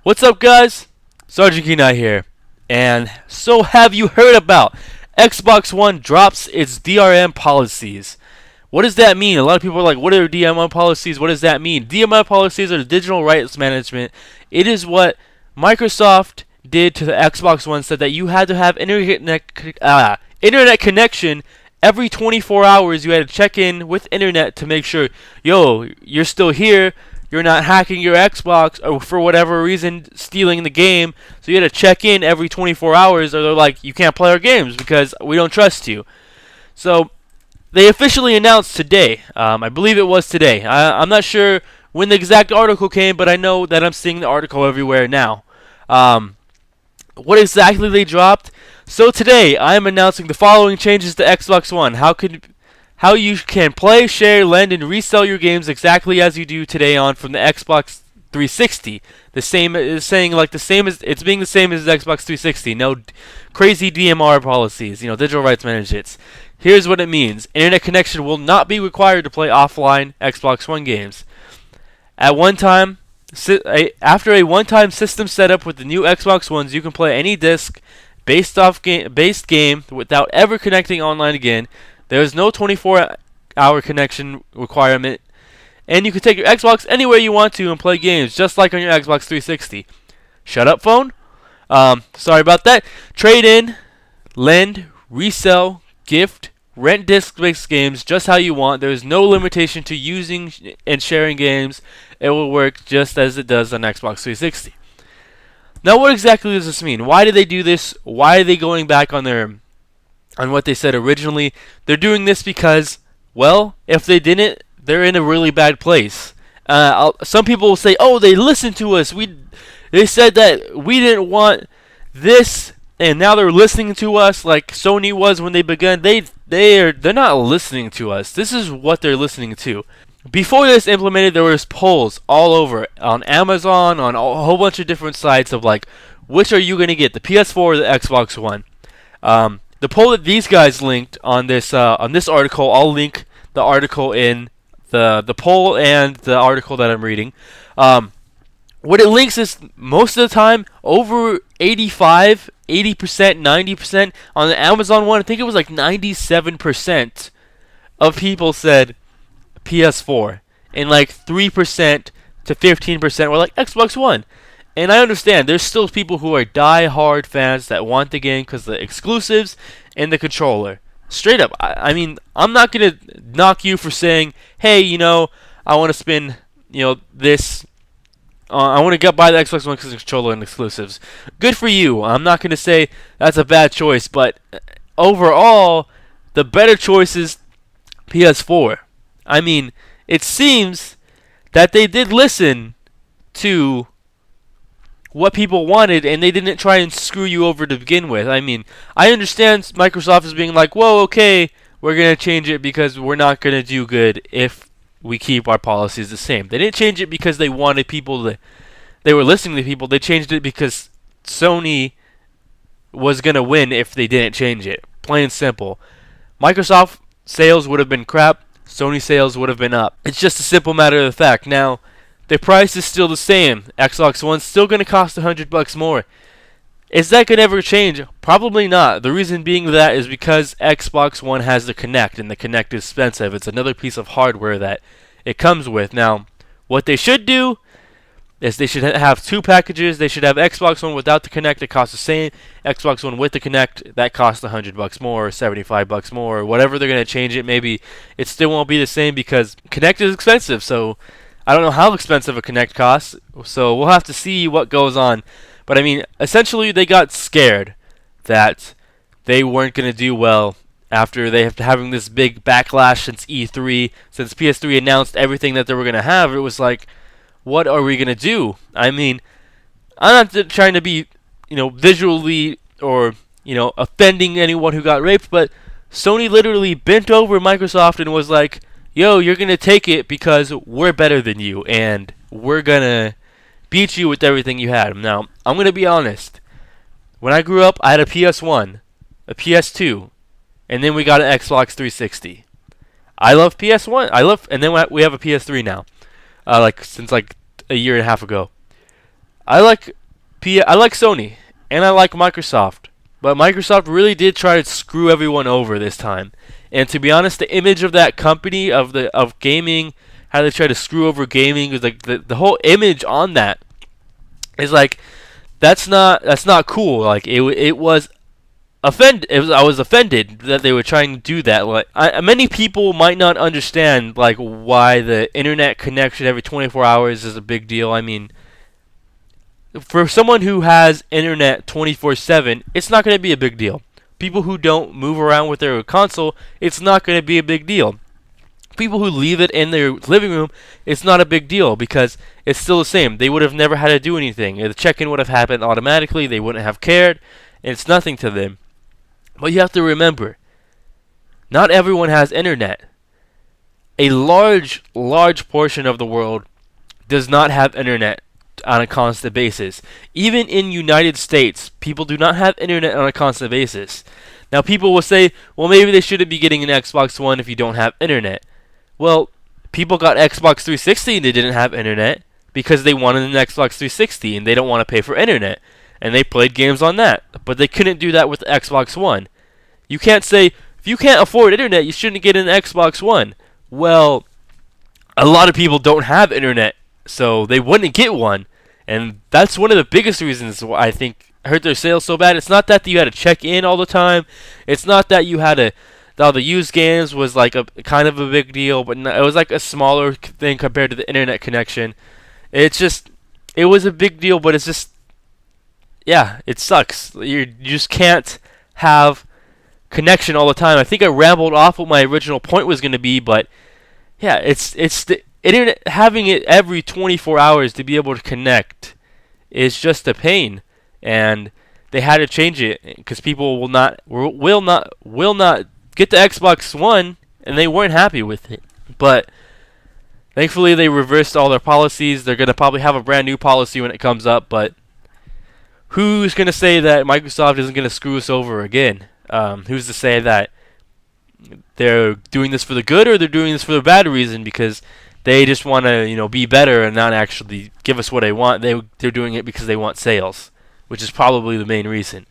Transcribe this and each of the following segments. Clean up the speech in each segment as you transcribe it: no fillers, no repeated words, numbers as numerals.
What's up, guys? SgtKeeneye here. And so, have you heard about Xbox One drops its DRM policies? What does that mean? A lot of people are like, what are DRM policies? What does that mean? DRM policies are the Digital Rights Management. It is what Microsoft did to the Xbox One, said that you had to have internet connection every 24 hours. You had to check in with internet to make sure, yo, you're still here. You're not hacking your Xbox or for whatever reason stealing the game. So you had to check in every 24 hours or they're like, you can't play our games because we don't trust you. So they officially announced today. I believe it was today. I'm not sure when the exact article came, but I know that I'm seeing the article everywhere now. What exactly they dropped? So today I am announcing the following changes to Xbox One. How you can play, share, lend, and resell your games exactly as you do today on from the Xbox 360. The same is saying like the same as it's being the same as the Xbox 360. No crazy DMR policies, Digital Rights Management. Here's what it means: internet connection will not be required to play offline Xbox One games. After a one-time system setup with the new Xbox Ones, you can play any disc-based game without ever connecting online again. There is no 24-hour connection requirement, and you can take your Xbox anywhere you want to and play games, just like on your Xbox 360. Shut up, phone. Sorry about that. Trade in, lend, resell, gift, rent disc-based games just how you want. There is no limitation to using and sharing games. It will work just as it does on Xbox 360. Now, what exactly does this mean? Why did they do this? Why are they going back on what they said originally? They're doing this because, well, if they didn't, they're in a really bad place. Some people will say, "Oh, they listened to us. They said that we didn't want this, and now they're listening to us like Sony was when they began." They're not listening to us. This is what they're listening to. Before this implemented, there was polls all over on Amazon, on a whole bunch of different sites of like, which are you gonna get, the PS4 or the Xbox One? The poll that these guys linked on this article, I'll link the article in the poll and the article that I'm reading. What it links is most of the time over 85, 80%, 90%. On the Amazon one, I think it was like 97% of people said PS4, and like 3% to 15% were like Xbox One. And I understand there's still people who are die-hard fans that want the game because of the exclusives and the controller. Straight up, I mean, I'm not gonna knock you for saying, hey, I want to spend, this. I want to buy the Xbox One because of the controller and exclusives. Good for you. I'm not gonna say that's a bad choice, but overall, the better choice is PS4. I mean, it seems that they did listen to what people wanted, and they didn't try and screw you over to begin with. I mean, I understand Microsoft is being like, whoa, okay, we're going to change it because we're not going to do good if we keep our policies the same. They didn't change it because they wanted people to, they were listening to people. They changed it because Sony was going to win if they didn't change it. Plain and simple. Microsoft sales would have been crap. Sony sales would have been up. It's just a simple matter of the fact. Now, the price is still the same. Xbox One's still going to cost $100 more. Is that going to ever change? Probably not. The reason being that is because Xbox One has the Kinect, and the Kinect is expensive. It's another piece of hardware that it comes with. Now, what they should do is they should have two packages. They should have Xbox One without the Kinect. It costs the same. Xbox One with the Kinect, that costs $100 more, or $75 more, or whatever they're going to change it. Maybe it still won't be the same because Kinect is expensive. So I don't know how expensive a Kinect costs, so we'll have to see what goes on. But I mean, essentially they got scared that they weren't going to do well after having this big backlash since E3, since PS3 announced everything that they were going to have. It was like, what are we going to do? I mean, I'm not trying to be, visually or, offending anyone who got raped, but Sony literally bent over Microsoft and was like, yo, you're going to take it because we're better than you, and we're going to beat you with everything you had. Now, I'm going to be honest. When I grew up, I had a PS1, a PS2, and then we got an Xbox 360. I love PS1. And then we have a PS3 now, since a year and a half ago. I like Sony and I like Microsoft, but Microsoft really did try to screw everyone over this time. And to be honest, the image of that company of gaming, how they try to screw over gaming, is like the whole image on that is like that's not cool. Like it was I was offended that they were trying to do that. Like many people might not understand like why the internet connection every 24 hours is a big deal. I mean, for someone who has internet 24/7, it's not going to be a big deal. People who don't move around with their console, it's not going to be a big deal. People who leave it in their living room, it's not a big deal because it's still the same. They would have never had to do anything. The check-in would have happened automatically. They wouldn't have cared. It's nothing to them. But you have to remember, not everyone has internet. A large portion of the world does not have internet on a constant basis. Even in United States, people do not have internet on a constant basis. Now people will say, well, maybe they shouldn't be getting an Xbox One if you don't have internet. Well, people got Xbox 360 and they didn't have internet because they wanted an Xbox 360 and they don't want to pay for internet. And they played games on that. But they couldn't do that with the Xbox One. You can't say, if you can't afford internet, you shouldn't get an Xbox One. Well, a lot of people don't have internet, so they wouldn't get one. And that's one of the biggest reasons why I think hurt their sales so bad. It's not that you had to check in all the time. It's not that you had to, all the used games was like a kind of a big deal, but it was like a smaller thing compared to the internet connection. It was a big deal, but it's just, yeah, it sucks. You just can't have connection all the time. I think I rambled off what my original point was going to be, but yeah, it's the internet, having it every 24 hours to be able to connect is just a pain, and they had to change it because people will not get the Xbox One, and they weren't happy with it. But thankfully, they reversed all their policies. They're going to probably have a brand new policy when it comes up, but who's going to say that Microsoft isn't going to screw us over again? Who's to say that they're doing this for the good or they're doing this for the bad reason because they just want to, be better and not actually give us what they want. They're doing it because they want sales, which is probably the main reason.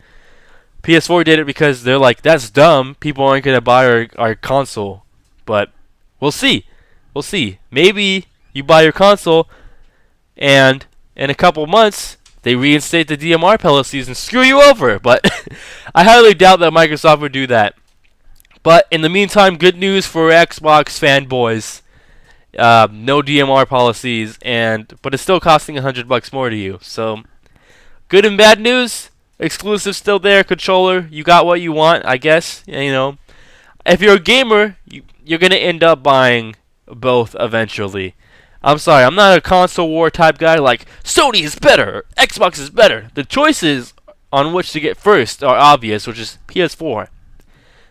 PS4 did it because they're like, that's dumb. People aren't going to buy our console. But we'll see. We'll see. Maybe you buy your console and in a couple months they reinstate the DMR policies and screw you over. But I highly doubt that Microsoft would do that. But in the meantime, good news for Xbox fanboys. No DMR policies, but it's still costing $100 more to you. So, good and bad news. Exclusive still there. Controller, you got what you want, I guess. If you're a gamer, you're gonna end up buying both eventually. I'm sorry, I'm not a console war type guy. Like Sony is better, Xbox is better. The choices on which to get first are obvious, which is PS4.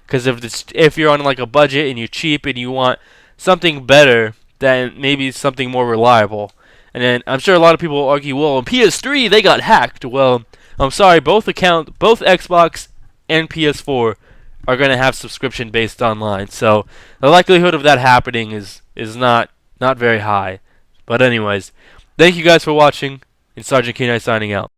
Because if you're on like a budget and you're cheap and you want something better, then maybe something more reliable. And then I'm sure a lot of people will argue, well, on PS3 they got hacked. Well, I'm sorry, both Xbox and PS4 are going to have subscription based online. So the likelihood of that happening is not very high. But anyways, thank you guys for watching, and SgtKeeneye signing out.